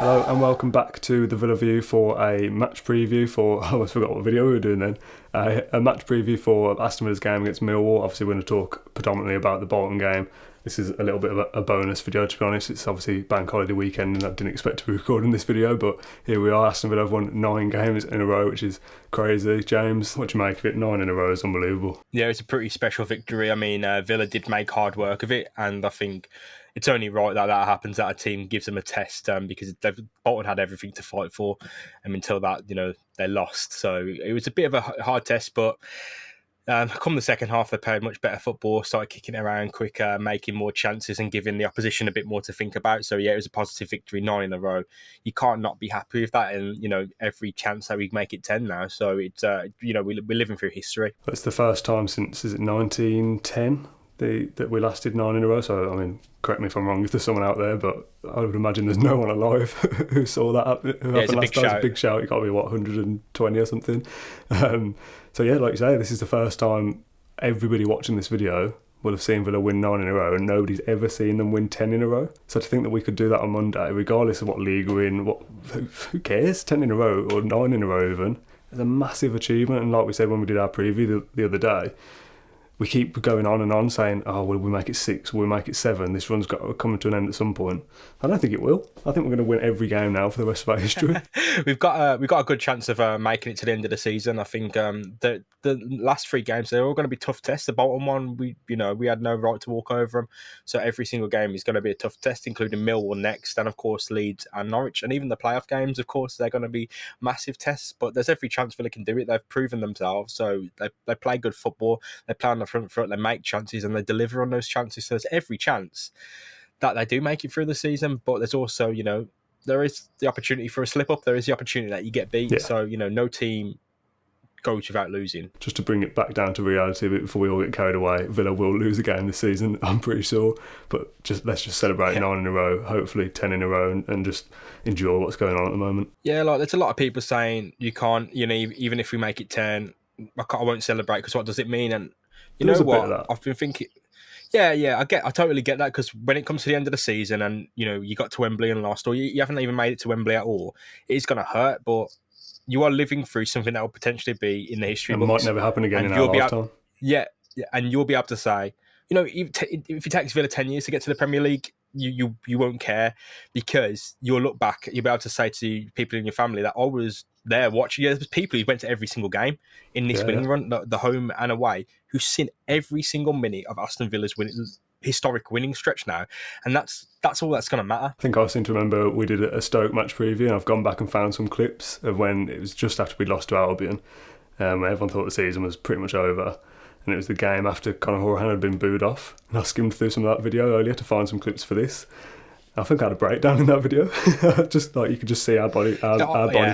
Hello and welcome back to the Villa View for a match preview for, I almost forgot what video we were doing then, a match preview for Aston Villa's game against Millwall. Obviously we're going to talk predominantly about the Bolton game. This is a little bit of a bonus video, to be honest. It's obviously bank holiday weekend and I didn't expect to be recording this video, but here we are. Aston Villa have won 9 games in a row, which is crazy. James, what do you make of it? 9 in a row is unbelievable. Yeah, it's a pretty special victory. I mean, Villa did make hard work of it, and I think it's only right that happens, that a team gives them a test, because Bolton had everything to fight for, until that, they lost. So it was a bit of a hard test, but come the second half, they played much better football, started kicking it around quicker, making more chances and giving the opposition a bit more to think about. So yeah, it was a positive victory, 9 in a row. You can't not be happy with that, and every chance that we make it 10 now. So it's we're living through history. It's the first time since, is it 1910? That we lasted 9 in a row. So, I mean, correct me if I'm wrong if there's someone out there, but I would imagine there's no one alive who saw that happen last time. It's a big shout. It got to be, 120 or something. So, yeah, like you say, this is the first time everybody watching this video will have seen Villa win 9 in a row, and nobody's ever seen them win 10 in a row. So to think that we could do that on Monday, regardless of what league we're in, who cares? 10 in a row or 9 in a row even, is a massive achievement. And like we said when we did our preview the other day, we keep going on and on saying, oh, will we make it 6? Will we make it 7? This run's got to come to an end at some point. I don't think it will. I think we're going to win every game now for the rest of our history. We've got a good chance of making it to the end of the season. I think the last 3 games, they're all going to be tough tests. The Bolton one, we had no right to walk over them. So every single game is going to be a tough test, including Millwall next, and of course Leeds and Norwich. And even the playoff games, of course, they're going to be massive tests. But there's every chance Villa can do it. They've proven themselves. So they play good football. They play on the front foot. They make chances and they deliver on those chances. So there's every chance that they do make it through the season. But there's also, there is the opportunity for a slip up. There is the opportunity that you get beat. Yeah. So, no team goes without losing. Just to bring it back down to reality a bit before we all get carried away, Villa will lose a game this season, I'm pretty sure. But let's just celebrate 9 in a row, hopefully 10 in a row, and just enjoy what's going on at the moment. Yeah, there's a lot of people saying you can't, even if we make it 10, I won't celebrate because what does it mean? And you know what? I've been thinking. Yeah, I totally get that, because when it comes to the end of the season and you got to Wembley and lost, or you haven't even made it to Wembley at all, it's going to hurt. But you are living through something that will potentially be in the history books. It might never happen again in our lifetime. Yeah, and you'll be able to say, if it takes Villa 10 years to get to the Premier League, you won't care, because you'll look back, you'll be able to say to people in your family that I was there watching. Yeah, there's people who went to every single game in this winning run, the home and away, who've seen every single minute of Aston Villa's historic winning stretch now, and that's all that's going to matter. I think I seem to remember we did a Stoke match preview, and I've gone back and found some clips of when it was just after we lost to Albion, when everyone thought the season was pretty much over. And it was the game after Conor Hourihane had been booed off. And I skimmed through some of that video earlier to find some clips for this. I think I had a breakdown in that video. Just you could just see our body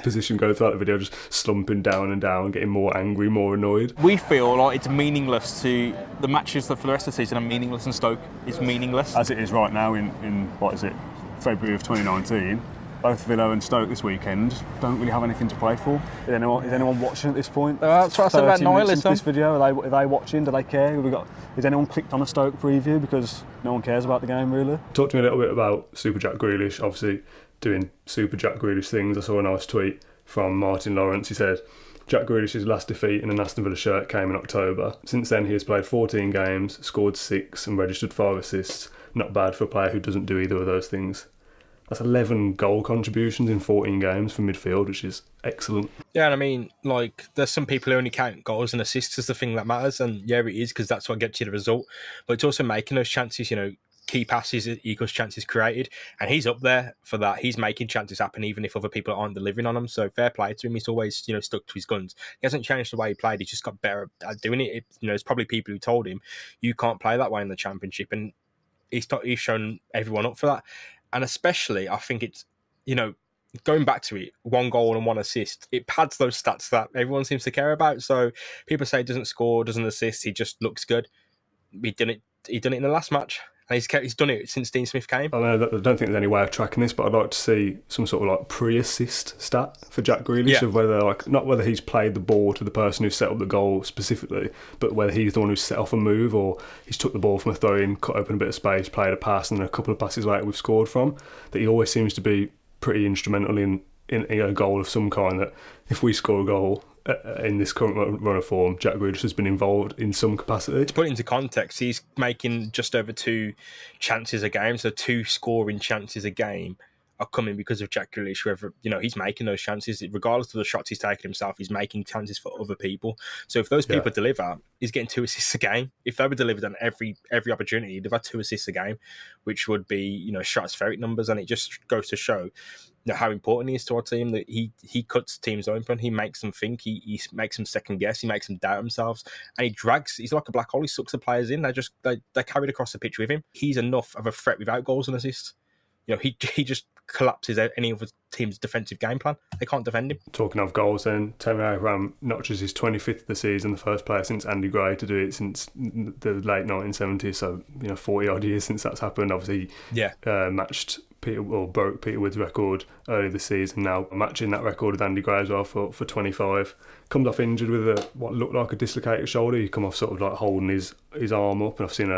position go throughout the video, just slumping down and down, getting more angry, more annoyed. We feel like it's meaningless to the matches that for the rest of the season are meaningless, and Stoke is meaningless. As it is right now in what is it, February of 2019. Both Villa and Stoke this weekend don't really have anything to play for. Is anyone watching at this point? That's what I said about nihilism. This video, are they watching? Do they care? Has anyone clicked on a Stoke preview? Because no one cares about the game, really. Talk to me a little bit about Super Jack Grealish. Obviously, doing Super Jack Grealish things. I saw a nice tweet from Martin Lawrence. He said, Jack Grealish's last defeat in an Aston Villa shirt came in October. Since then, he has played 14 games, scored 6 and registered 5 assists. Not bad for a player who doesn't do either of those things. That's 11 goal contributions in 14 games from midfield, which is excellent. Yeah, and I mean, there's some people who only count goals and assists as the thing that matters, and yeah, it is, because that's what gets you the result. But it's also making those chances, key passes equals chances created, and he's up there for that. He's making chances happen even if other people aren't delivering on them. So fair play to him. He's always, stuck to his guns. He hasn't changed the way he played. He's just got better at doing it. There's probably people who told him, you can't play that way in the Championship, and he's shown everyone up for that. And especially, I think it's, going back to it, 1 goal and 1 assist, it pads those stats that everyone seems to care about. So people say he doesn't score, doesn't assist, he just looks good. He done it in the last match. And he's done it since Dean Smith came. I don't think there's any way of tracking this, but I'd like to see some sort of pre-assist stat for Jack Grealish, of whether not whether he's played the ball to the person who set up the goal specifically, but whether he's the one who set off a move, or he's took the ball from a throw-in, cut open a bit of space, played a pass, and then a couple of passes later we've scored from. That he always seems to be pretty instrumental in a goal of some kind, that if we score a goal in this current run of form, Jack Grealish has been involved in some capacity. To put it into context, he's making just over 2 chances a game, so 2 scoring chances a game are coming because of Jack Grealish. Whether he's making those chances, regardless of the shots he's taking himself, he's making chances for other people. So if those people deliver, he's getting 2 assists a game. If they were delivered on every opportunity, they've had 2 assists a game, which would be stratospheric numbers, and it just goes to show how important he is to our team. That he cuts teams open, he makes them think, he makes them second guess, he makes them doubt themselves, and he's like a black hole. He sucks the players in. They're carried across the pitch with him. He's enough of a threat without goals and assists. He just collapses any other team's defensive game plan. They can't defend him. Talking of goals, then Tammy Abraham notches his 25th of the season, the first player since Andy Gray to do it since the late 1970s. So 40 odd years since that's happened. Obviously, matched broke Peter Wood's record earlier this season. Now matching that record with Andy Gray as well for 25. Comes off injured with what looked like a dislocated shoulder. He come off sort of like holding his arm up, and I've seen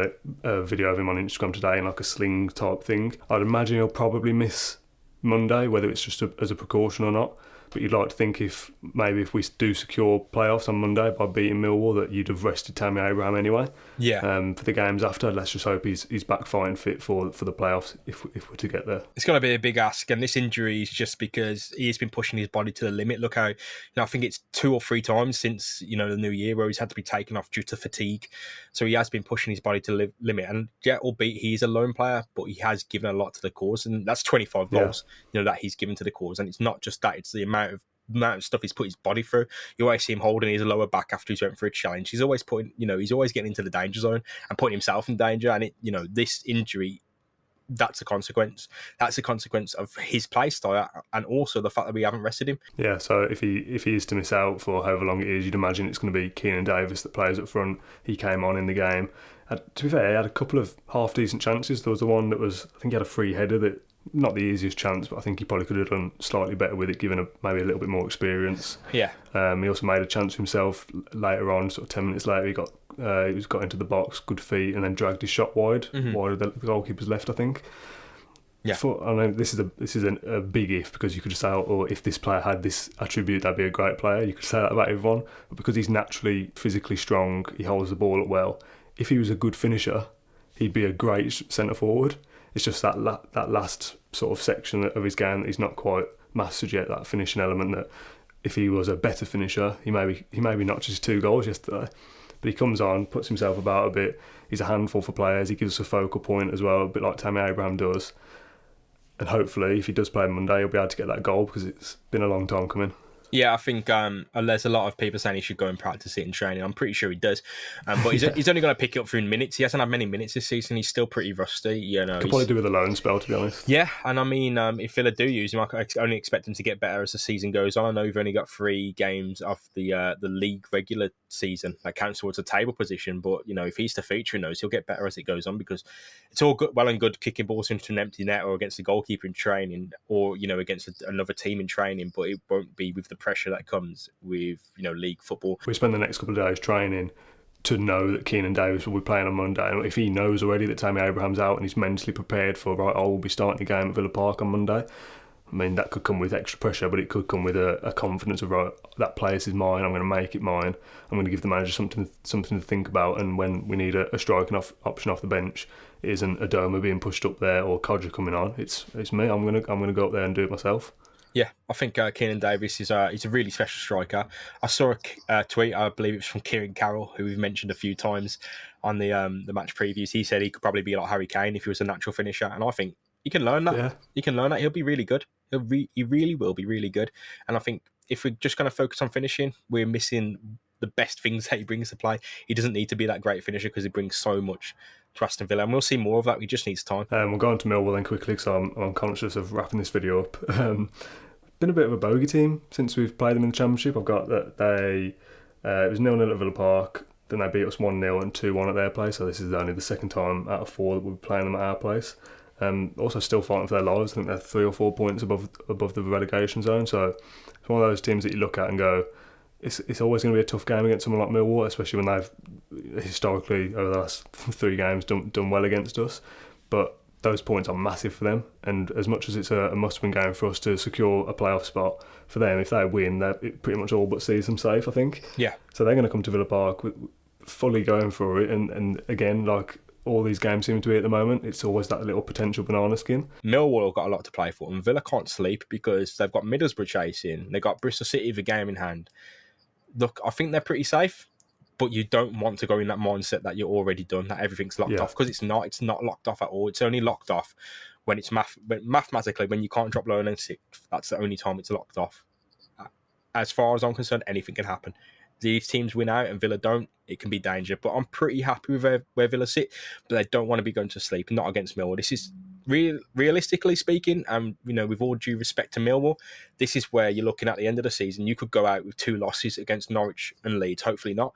a video of him on Instagram today in like a sling type thing. I'd imagine he'll probably miss Monday, whether it's just as a precaution or not. But you'd like to think if we do secure playoffs on Monday by beating Millwall, that you'd have rested Tammy Abraham anyway. Yeah. For the games after, let's just hope he's back fighting fit for the playoffs if we're to get there. It's going to be a big ask, and this injury is just because he's been pushing his body to the limit. Look how I think it's 2 or 3 times since the new year where he's had to be taken off due to fatigue. So he has been pushing his body to the limit, and albeit he's a lone player, but he has given a lot to the cause, and that's 25 goals. That he's given to the cause, and it's not just that; it's the amount of stuff he's put his body through. You always see him holding his lower back after he's went for a challenge. He's always he's always getting into the danger zone and putting himself in danger. And this injury, that's a consequence. That's a consequence of his play style, and also the fact that we haven't rested him. Yeah, so if he is to miss out for however long it is, you'd imagine it's going to be Keenan Davis that plays up front. He came on in the game. To be fair, he had a couple of half decent chances. There was the one that was, I think he had a free header that, not the easiest chance, but I think he probably could have done slightly better with it, given maybe a little bit more experience. Yeah. He also made a chance himself later on, sort of 10 minutes later. He got into the box, good feet, and then dragged his shot wide of the goalkeeper's left, I think. Yeah. I know this is a big if, because you could just say, if this player had this attribute, that'd be a great player. You could say that about everyone, but because he's naturally physically strong, he holds the ball up well. If he was a good finisher, he'd be a great centre forward. It's just that last sort of section of his game that he's not quite mastered yet, that finishing element, that if he was a better finisher, he maybe notches 2 goals yesterday. But he comes on, puts himself about a bit. He's a handful for players. He gives us a focal point as well, a bit like Tammy Abraham does. And hopefully, if he does play Monday, he'll be able to get that goal, because it's been a long time coming. Yeah, I think there's a lot of people saying he should go and practice it in training. I'm pretty sure he does. But he's only going to pick it up through minutes. He hasn't had many minutes this season. He's still pretty rusty. Could probably do with a loan spell, to be honest. Yeah, and I mean, if Villa do use him, I only expect him to get better as the season goes on. I know we've only got 3 games off the league regular season that counts towards a table position. But if he's to feature in those, he'll get better as it goes on, because it's all well and good kicking balls into an empty net or against the goalkeeper in training, or against another team in training, but it won't be with the pressure that comes with league football. We spend the next couple of days training to know that Keenan Davis will be playing on Monday, and if he knows already that Tammy Abraham's out and he's mentally prepared for, right, I will be starting a game at Villa Park on Monday, I mean, that could come with extra pressure, but it could come with a confidence of, right, that place is mine, I'm going to make it mine, I'm going to give the manager something to think about, and when we need a striking option off the bench, it isn't Adoma being pushed up there or Codger coming on, it's me, I'm going to go up there and do it myself. Yeah, I think Keenan Davis he's a really special striker. I saw a tweet, I believe it was from Kieran Carroll, who we've mentioned a few times on the match previews. He said he could probably be like Harry Kane if he was a natural finisher, and I think he can learn that. Yeah. He can learn that. He'll be really good. He really will be really good. And I think if we're just going to focus on finishing, we're missing the best things that he brings to play. He doesn't need to be that great finisher because he brings so much to Aston Villa, and we'll see more of that. He just needs time. We'll go on to Millwall then quickly, because I'm conscious of wrapping this video up. Been a bit of a bogey team since we've played them in the Championship. I've got that it was 0-0 at Villa Park, then they beat us 1-0 and 2-1 at their place, so this is only the second time out of 4 that we'll be playing them at our place. Also still fighting for their lives. I think they're 3 or 4 points above the relegation zone, so it's one of those teams that you look at and go, it's always going to be a tough game against someone like Millwall, especially when they've historically over the last 3 games done well against us. But those points are massive for them. And as much as it's a must-win game for us to secure a playoff spot, for them, if they win, it pretty much all but sees them safe, I think. Yeah. So they're going to come to Villa Park fully going for it. And again, like all these games seem to be at the moment, it's always that little potential banana skin. Millwall have got a lot to play for, and Villa can't sleep because they've got Middlesbrough chasing. They've got Bristol City with a game in hand. Look, I think they're pretty safe, but you don't want to go in that mindset that you're already done, that everything's locked off, because it's not. It's not locked off at all. It's only locked off when it's mathematically, when you can't drop lower than 6th. That's the only time it's locked off. As far as I'm concerned, anything can happen. These teams win out and Villa don't, it can be danger. But I'm pretty happy with where Villa sit. But they don't want to be going to sleep, not against Millwall. This is realistically speaking, and with all due respect to Millwall, this is where you're looking at the end of the season. You could go out with 2 losses against Norwich and Leeds. Hopefully not.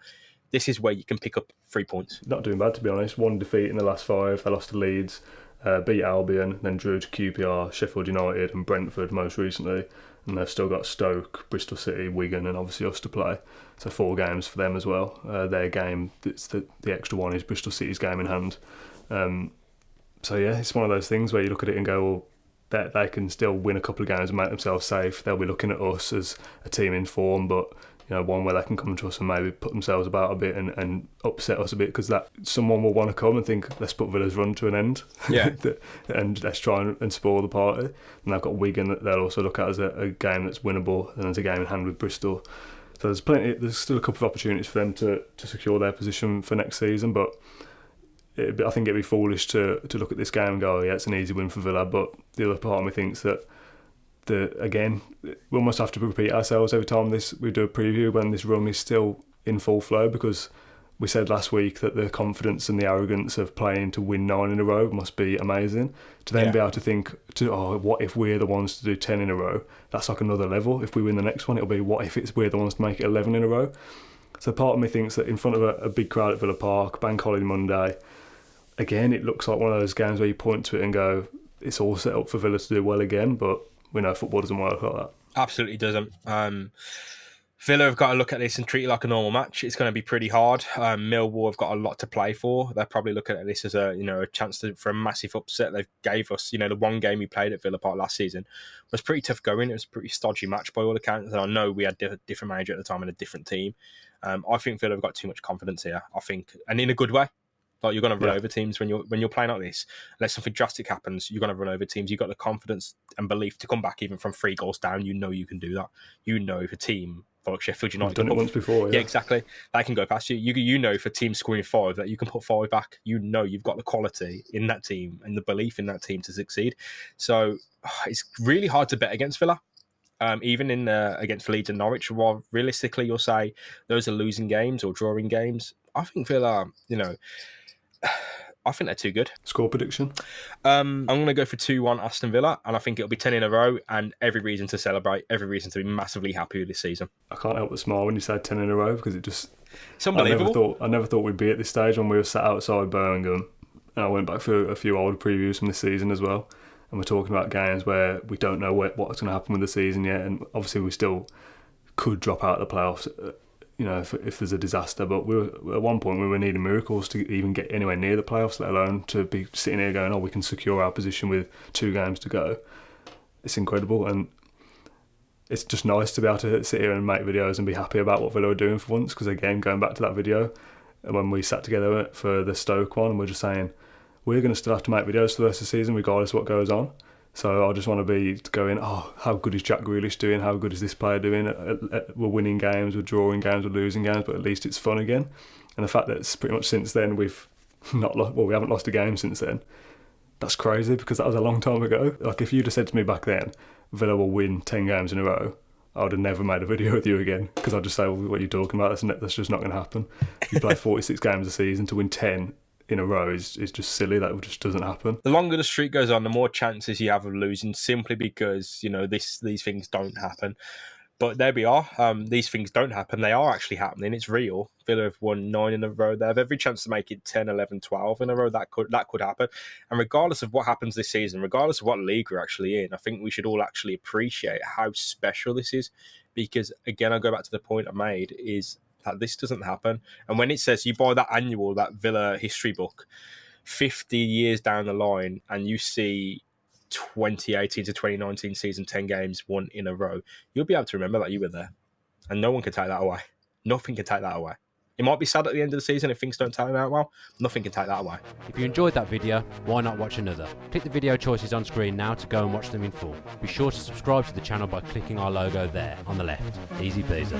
This is where you can pick up 3 points. Not doing bad, to be honest. 1 defeat in the last 5. They lost to Leeds, beat Albion, then drew to QPR, Sheffield United and Brentford most recently. And they've still got Stoke, Bristol City, Wigan and obviously us to play. So 4 games for them as well. Their game, it's the extra one is Bristol City's game in hand. So yeah, it's one of those things where you look at it and go, well, they can still win a couple of games and make themselves safe. They'll be looking at us as a team in form, but one where they can come to us and maybe put themselves about a bit and upset us a bit, because that someone will want to come and think, let's put Villa's run to an end. Yeah. And let's try and spoil the party. And they've got Wigan that they'll also look at as a game that's winnable, and there's a game in hand with Bristol. So there's still a couple of opportunities for them to secure their position for next season, but I think it'd be foolish to look at this game and go, oh, yeah, it's an easy win for Villa. But the other part of me thinks that again, we almost have to repeat ourselves every time we do a preview when this run is still in full flow, because we said last week that the confidence and the arrogance of playing to win 9 in a row must be amazing. To then be able to think, what if we're the ones to do 10 in a row? That's like another level. If we win the next one, it'll be, what if we're the ones to make it 11 in a row? So part of me thinks that in front of a big crowd at Villa Park, Bank Holiday Monday, again, it looks like one of those games where you point to it and go, it's all set up for Villa to do well again, but we know football doesn't work like that. Absolutely doesn't. Villa have got to look at this and treat it like a normal match. It's going to be pretty hard. Millwall have got a lot to play for. They're probably looking at this as a chance for a massive upset. They gave us, the one game we played at Villa Park last season was pretty tough going. It was a pretty stodgy match by all accounts. And I know we had a different manager at the time and a different team. I think Villa have got too much confidence here. I think, and in a good way. Like, you're going to run over teams when you're playing like this. Unless something drastic happens, you're going to run over teams. You've got the confidence and belief to come back even from 3 goals down. You can do that. If a team like Sheffield United, you've done it once before. Yeah, exactly. They can go past you. If a team's scoring 5, that you can put 5 back. You've got the quality in that team and the belief in that team to succeed. So it's really hard to bet against Villa. Even in against Leeds and Norwich, while realistically you'll say those are losing games or drawing games, I think Villa, I think they're too good. Score prediction? I'm going to go for 2-1 Aston Villa, and I think it'll be 10 in a row, and every reason to celebrate, every reason to be massively happy with this season. I can't help but smile when you say 10 in a row, because it's unbelievable. I never thought we'd be at this stage when we were sat outside Birmingham, and I went back for a few old previews from this season as well, and we're talking about games where we don't know what's going to happen with the season yet, and obviously we still could drop out of the playoffs, if there's a disaster. But at one point we were needing miracles to even get anywhere near the playoffs, let alone to be sitting here going, we can secure our position with 2 games to go. It's incredible, and it's just nice to be able to sit here and make videos and be happy about what Villa are doing for once, because again, going back to that video, when we sat together for the Stoke one, we're just saying, we're going to still have to make videos for the rest of the season regardless of what goes on. So I just want to be going, how good is Jack Grealish doing? How good is this player doing? We're winning games, we're drawing games, we're losing games, but at least it's fun again. And the fact that it's pretty much since then we haven't lost a game since then. That's crazy, because that was a long time ago. Like, if you'd have said to me back then, Villa will win 10 games in a row, I would have never made a video with you again, because I'd just say, what are you talking about? That's just not going to happen. You play 46 games a season, to win 10 in a row is just silly. That just doesn't happen. The longer the streak goes on, the more chances you have of losing, simply because these things don't happen. But there we are. These things don't happen. They are actually happening. It's real. Villa have won 9 in a row. They have every chance to make it 10, 11, 12 in a row. That could happen. And regardless of what happens this season, regardless of what league we're actually in, I think we should all actually appreciate how special this is. Because again, I go back to the point I made, is that this doesn't happen. And when it says you buy that Villa history book, 50 years down the line and you see 2018 to 2019 season 10 games won in a row, you'll be able to remember that you were there. And no one can take that away. Nothing can take that away. It might be sad at the end of the season if things don't turn out well. Nothing can take that away. If you enjoyed that video, why not watch another? Click the video choices on screen now to go and watch them in full. Be sure to subscribe to the channel by clicking our logo there on the left. Easy peasy.